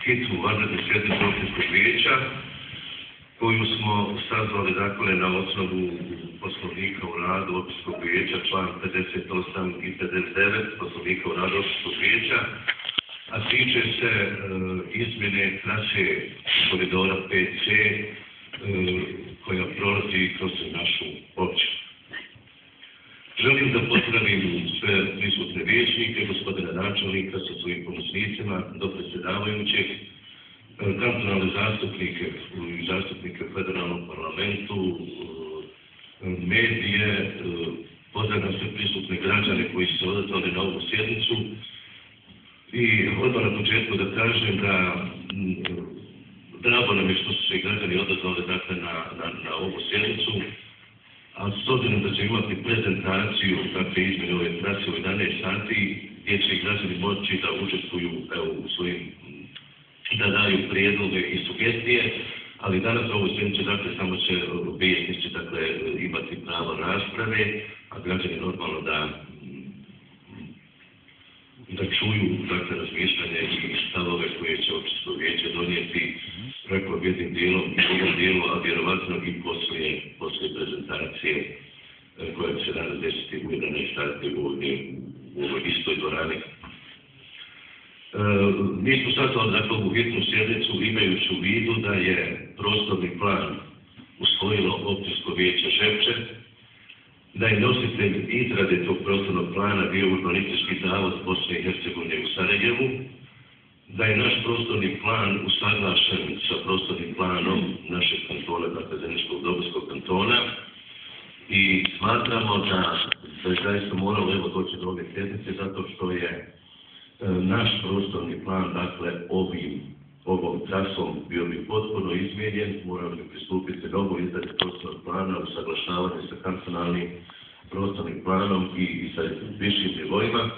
hitnu vanrednu sjednicu općinskog vijeća koju smo sazvali dakle na osnovu Poslovnika o radu općinskog vijeća, član 58 i 59 Poslovnika o radu općinskog vijeća, a tiče se izmjene trase koridora 5C koja prolazi kroz našu općinu. Želim da pozdravim sve prisutne vijećnike, gospodina načelnika sa svojim pomoćnicima, do predsjedavajućeg, kantonalne zastupnike i zastupnike u federalnom parlamentu, medije, pozdravljam sve prisutne građane koji su se odazvali na ovu sjednicu i odmah na početku da kažem da drago nam je što su se građani odazvali dakle na ovu sjednicu, a s obzirom da će imati prezentaciju dakle izmjene ove trase u 11 sati gdje će građani moći da učestvuju u svojim, da daju prijedloge i sugestije, ali danas na ovoj sjednici dakle samo će vijećnici dakle imati pravo rasprave, a građani normalno da čuju dakle razmišljanje i stavove koje će općinsko vijeće donijeti, rekao jednim dijelom i drugom dijelu, a vjerovatno i poslije prezentacije koja će se danas desiti u 11 sati u ovoj istoj dvorani. Mi smo sazvali dakle ovu hitnu sjednicu imajući u vidu da je prostorni plan usvojilo općinsko vijeće Žepče, da je nositelj izrade tog prostornog plana bio Urbanistički zavod Bosne i Hercegovine u Sarajevu, da je naš prostorni plan usaglašen sa prostornim planom našeg kantona, dakle Zeničko-Dobojskog kantona, i smatramo da je zaista moralo evo doći do ove sjednice zato što je naš prostorni plan, dakle ovom trasom bio bi potpuno izmijenjen, morali bi pristupiti novoj izradi prostornog plana, usaglašavanje sa kantonalnim prostornim planom i sa višim nivoima.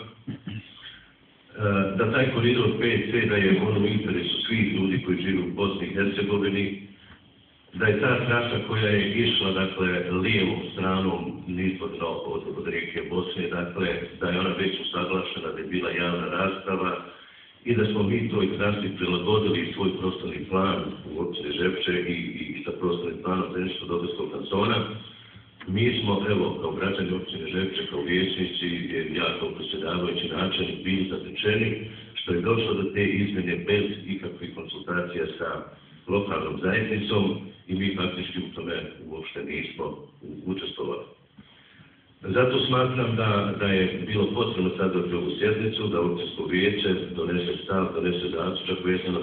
Da taj koridor 5C, da je on u interesu svih ljudi koji žive u Bosni i Hercegovini, da je ta trasa koja je išla dakle lijevom stranom nizvodno od rijeke Bosne, dakle da je ona već usaglašena, da je bila javna rasprava i da smo mi toj trasi prilagodili svoj prostorni plan u općini Žepče i sa prostornim planom Zeničko-Dobojskog kantona. Mi smo, evo, kao građani općine Žepče, kao vijećnici, ja kao predsjedavajući načelnik bili zatečeni što je došlo do te izmjene bez ikakvih konsultacija sa lokalnom zajednicom i mi faktički u tome uopšte nismo učestvovali. Zato smatram da je bilo potrebno sazvati ovu sjednicu, da općinsko vijeće donese stav, donese zaključak vezano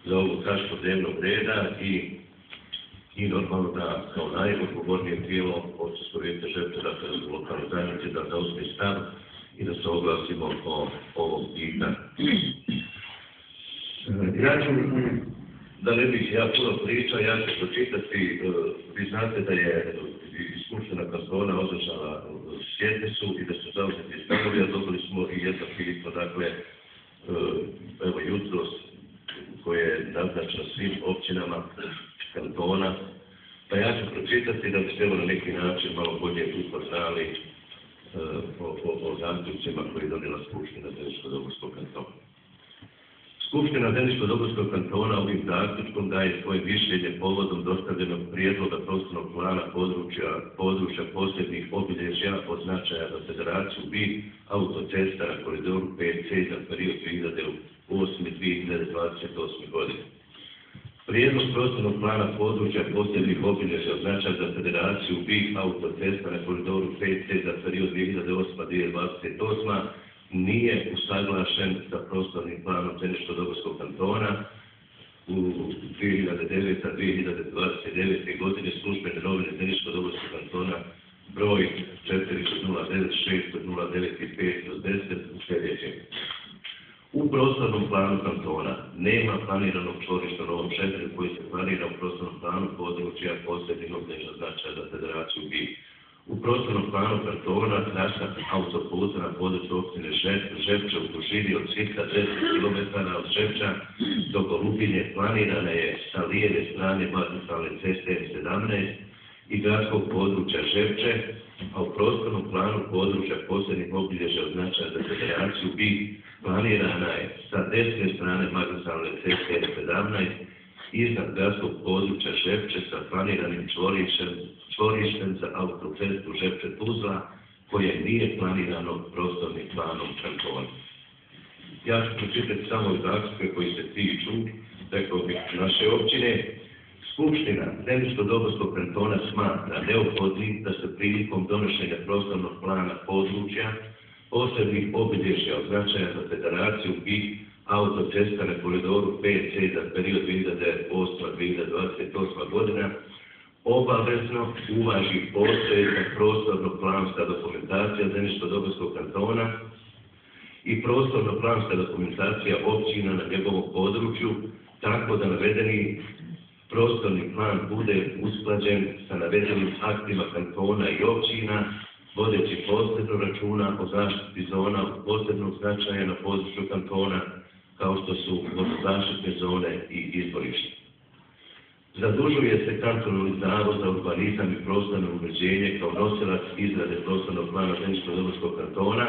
za ovu tačku dnevnog reda i normalno da kao najodgovornije tijelo općinsko vijeće Žepče, dakle lokalne zajednice, da zauzme stav i da se oglasimo o ovom pitanju. Ja ću, da ne bih ja puno pričao, ja ću pročitati, vi znate da je Skupština kantona održala sjednicu i da su zauzeti stavovi, a dobili smo i jedno pismo, dakle, evo jutros, koje je naznačeno svim općinama kantona, pa ja ću pročitati da biste evo na neki način malo bolje upoznali o zaključcima koje je donijela Skupština Zeničko-Dobojskog kantona. Skupština Zeničko-Dobojskog kantona ovim zaključkom daje svoje mišljenje povodom dostavljenog prijedloga prostornog plana područja posebnih obilježja od značaja za Federaciju BiH autocesta na koridoru 5C za period 2008-2028. godine. Prijedlog prostornog plana područja posebnih obilježja od značaja za Federaciju BiH autocesta na koridoru 5C za period 2008-2028 nije usaglašen sa prostornim planom Zeničko-Dobojskog kantona. U 2009-2029. godine službene novine Zeničko-Dobojskog kantona broj 409-609-5/10 u sljedećem. U prostornom planu kantona nema planiranog čvorišta u Novom Šetru koji se planira u prostornom planu područja posebnih obilježja od značaja za Federaciju BiH. U prostornom planu kantona trasa autoputa na području općine Žepče u dužini od cirka 10 km od Žepča do Golubinje planirana je sa lijeve strane magistralne ceste M17 i gradskog područja Žepče, a u prostornom planu područja posebnih obilježja od značaja za Federaciju BiH planirana je sa desne strane magistralne ceste N17 iznad gradskog područja Žepče sa planiranim čvorištem za autocestu Žepče-Tuzla koje nije planirano prostornim planom kantona. Ja ću pročitati samo zaključke koji se tiču, rekao bih, naše općine. Skupština Zeničko-Dobojskog kantona smatra neophodnim da se prilikom donošenja prostornog plana područja posebnih obilježja od značaja za federaciju i autocesta na koridoru 5C za period 2008-2028 godina obavezno uvaži postojeća prostorno-planska dokumentacija Zeničko-Dobojskog kantona i prostorno-planska dokumentacija općina na njegovom području, tako da navedeni prostorni plan bude usklađen sa navedenim aktima kantona i općina, vodeći posebno računa o zaštiti zona posebnog značaja na području kantona, kao što su vodozaštitne zone i izvorišta. Zadužuje se Kantonalni zavod za urbanizam i prostorno uređenje kao nosilac izrade prostornog plana Zeničko-Dobojskog kantona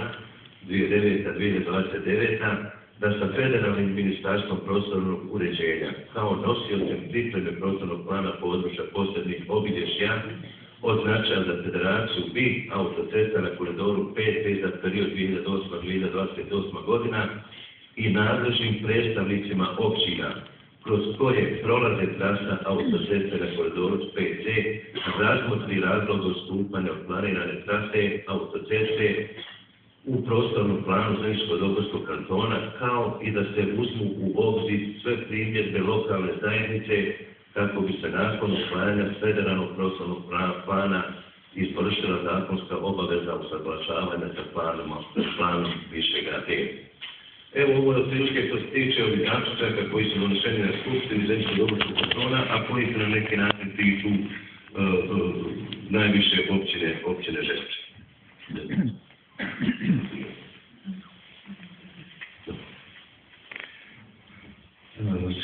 2009-2029 da sa Federalnim ministarstvom prostornog uređenja kao nosiocem pripreme prostornog plana područja posebnih obilježja od značaja za federaciju i autocesta na koridoru 5C za period 2008-2028 godina i nadležnim predstavnicima općina kroz koje prolaze trasa autoceste na koridoru 5C razmotri razlog odstupanja od planirane trase autoceste u prostornom planu Zeničko-Dobojskog kantona, kao i da se uzmu u obzir sve primjedbe lokalne zajednice kako bi se nakon usvajanja federalnog prostornog plana izvršila zakonska obaveza usaglašavanja sa planom višeg reda. Evo ovo je otprilike što se tiče ovih zaključaka koji su doneseni na Skupštini Zeničko-Dobojskog kantona, a koji se na neki način tiču najviše općine Žepče.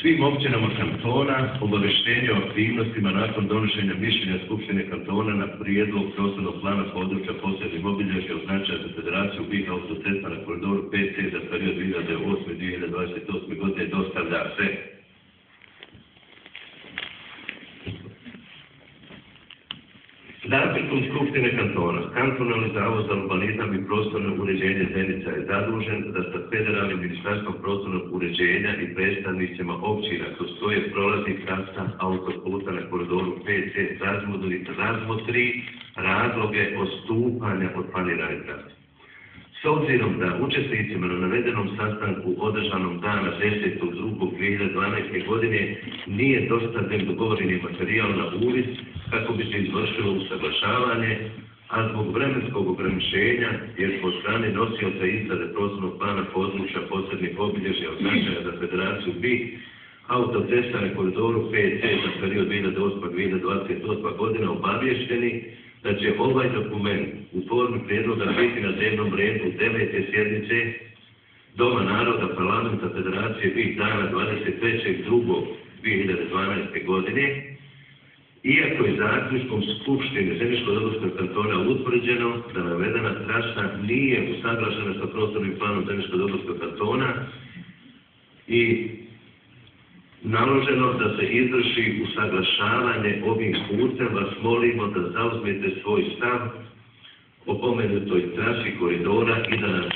Svim općinama kantona obavještenje o aktivnostima nakon donošenja mišljenja Skupštine kantona na prijedlog prostornog plana područja posebnih obilježja od značaja za federaciju BiH autocesta na koridoru 5C za period 2008-2028 godine dostavlja se zaključkom Skupštine kantona. Kantonalni zavod za urbanizam i prostorno uređenje Zenica je zadužen da sa Federalnim ministarstvom prostornog uređenja i predstavnicima općina kroz koje prolazi trasa autoputa na koridoru 5C razmotri razloge odstupanja od planirane trase. S obzirom da učesnicima na navedenom sastanku održanom dana 10.2.2012. godine nije dostavljen dogovoreni materijal na uvid kako bi se izvršilo usaglašavanje, a zbog vremenskog ograničenja jer od strane nosioca izrade prostornog plana područja posebnih obilježja od značaja za federaciju BiH autocesta na koridoru 5C za period 2008-2028 godina obavješteni da će ovaj dokument u formi prijedloga biti na dnevnom redu 9. sjednice Doma naroda Parlamenta Federacije BiH dana 23.2.2012. godine, iako je zaključkom Skupštine Zeničko-Dobojskog kantona utvrđeno da navedena trasa nije usaglašena sa prostornim planom Zeničko-Dobojskog kantona i naloženo da se izvrši usaglašavanje ovim putem, vas molimo da zauzmete svoj stav o pomenutoj trasi koridora i da nas